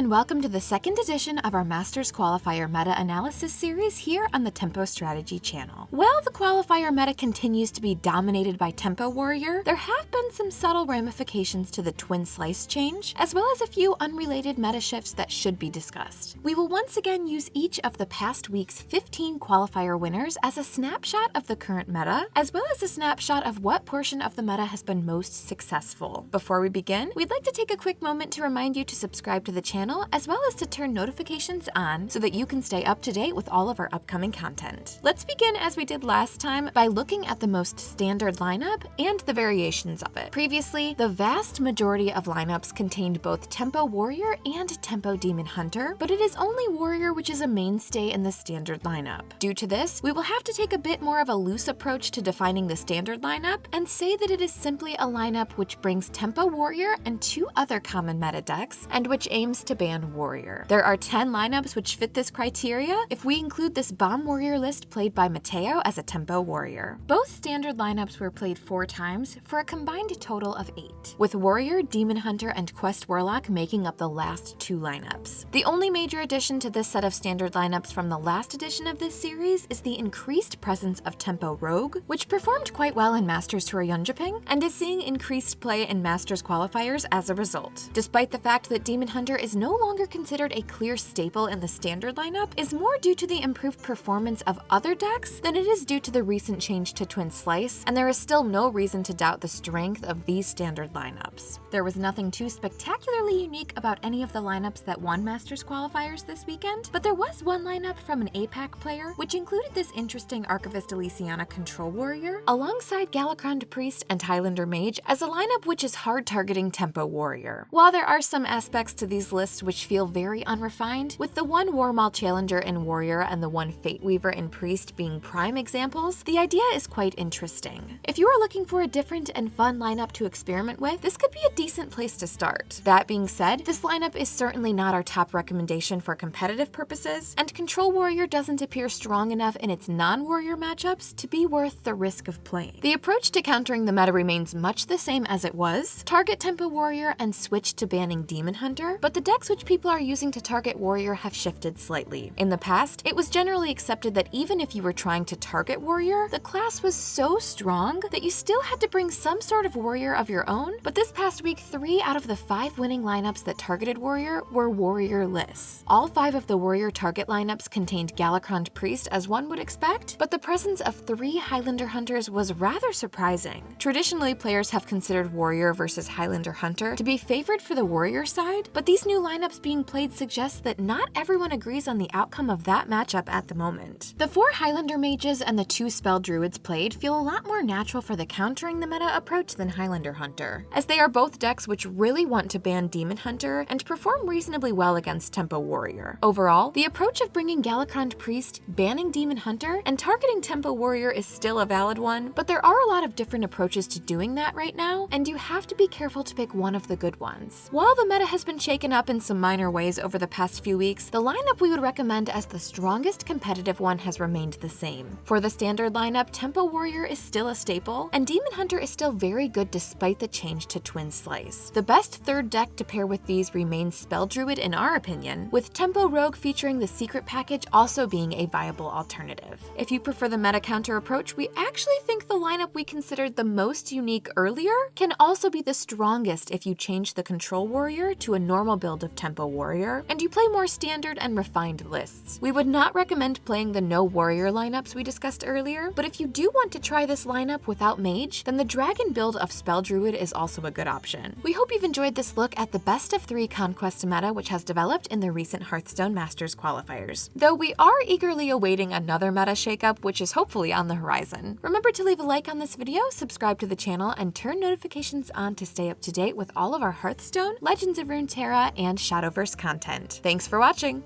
and welcome to the second edition of our Masters Qualifier meta-analysis series here on the Tempo Strategy channel. While the Qualifier meta continues to be dominated by Tempo Warrior, there have been some subtle ramifications to the Twin Slice change, as well as a few unrelated meta shifts that should be discussed. We will once again use each of the past week's 15 Qualifier winners as a snapshot of the current meta, as well as a snapshot of what portion of the meta has been most successful. Before we begin, we'd like to take a quick moment to remind you to subscribe to the channel, as well as to turn notifications on so that you can stay up to date with all of our upcoming content. Let's begin as we did last time by looking at the most standard lineup and the variations of it. Previously, the vast majority of lineups contained both Tempo Warrior and Tempo Demon Hunter, but it is only Warrior which is a mainstay in the standard lineup. Due to this, we will have to take a bit more of a loose approach to defining the standard lineup and say that it is simply a lineup which brings Tempo Warrior and two other common meta decks, and which aims to ban Warrior. There are 10 lineups which fit this criteria if we include this Bomb Warrior list played by Mateo as a Tempo Warrior. Both standard lineups were played 4 times for a combined total of 8, with Warrior, Demon Hunter, and Quest Warlock making up the last 2 lineups. The only major addition to this set of standard lineups from the last edition of this series is the increased presence of Tempo Rogue, which performed quite well in Masters Tour Yunjiping and is seeing increased play in Masters Qualifiers as a result. Despite the fact that Demon Hunter is no longer considered a clear staple in the standard lineup, is more due to the improved performance of other decks than it is due to the recent change to Twin Slice, and there is still no reason to doubt the strength of these standard lineups. There was nothing too spectacularly unique about any of the lineups that won Masters Qualifiers this weekend, but there was one lineup from an APAC player which included this interesting Archivist Elysiana Control Warrior alongside Galakron Priest and Highlander Mage as a lineup which is hard targeting Tempo Warrior. While there are some aspects to these lists which feel very unrefined, with the one Warmaul Challenger in Warrior and the one Fate Weaver in Priest being prime examples, the idea is quite interesting. If you are looking for a different and fun lineup to experiment with, this could be a decent place to start. That being said, this lineup is certainly not our top recommendation for competitive purposes, and Control Warrior doesn't appear strong enough in its non-Warrior matchups to be worth the risk of playing. The approach to countering the meta remains much the same as it was: target Tempo Warrior and switch to banning Demon Hunter, but the decks which people are using to target Warrior have shifted slightly. In the past, it was generally accepted that even if you were trying to target Warrior, the class was so strong that you still had to bring some sort of Warrior of your own, but this past week, 3 out of the 5 winning lineups that targeted Warrior were Warrior-less. All 5 of the Warrior target lineups contained Galakron Priest as one would expect, but the presence of 3 Highlander Hunters was rather surprising. Traditionally, players have considered Warrior versus Highlander Hunter to be favored for the Warrior side, but these new lineups being played suggest that not everyone agrees on the outcome of that matchup at the moment. The 4 Highlander Mages and the 2 Spell Druids played feel a lot more natural for the countering the meta approach than Highlander Hunter, as they are both decks which really want to ban Demon Hunter and perform reasonably well against Tempo Warrior. Overall, the approach of bringing Galakron Priest, banning Demon Hunter, and targeting Tempo Warrior is still a valid one, but there are a lot of different approaches to doing that right now, and you have to be careful to pick one of the good ones. While the meta has been shaken up in some minor ways over the past few weeks, the lineup we would recommend as the strongest competitive one has remained the same. For the standard lineup, Tempo Warrior is still a staple, and Demon Hunter is still very good despite the change to Twin Slice. The best third deck to pair with these remains Spell Druid in our opinion, with Tempo Rogue featuring the secret package also being a viable alternative. If you prefer the meta counter approach, we actually think the lineup we considered the most unique earlier can also be the strongest if you change the Control Warrior to a normal build of Tempo Warrior, and you play more standard and refined lists. We would not recommend playing the no Warrior lineups we discussed earlier, but if you do want to try this lineup without Mage, then the Dragon build of Spell Druid is also a good option. We hope you've enjoyed this look at the best of 3 Conquest meta which has developed in the recent Hearthstone Masters Qualifiers, though we are eagerly awaiting another meta shakeup which is hopefully on the horizon. Remember to leave a like on this video, subscribe to the channel, and turn notifications on to stay up to date with all of our Hearthstone, Legends of Runeterra, and Shadowverse content. Thanks for watching!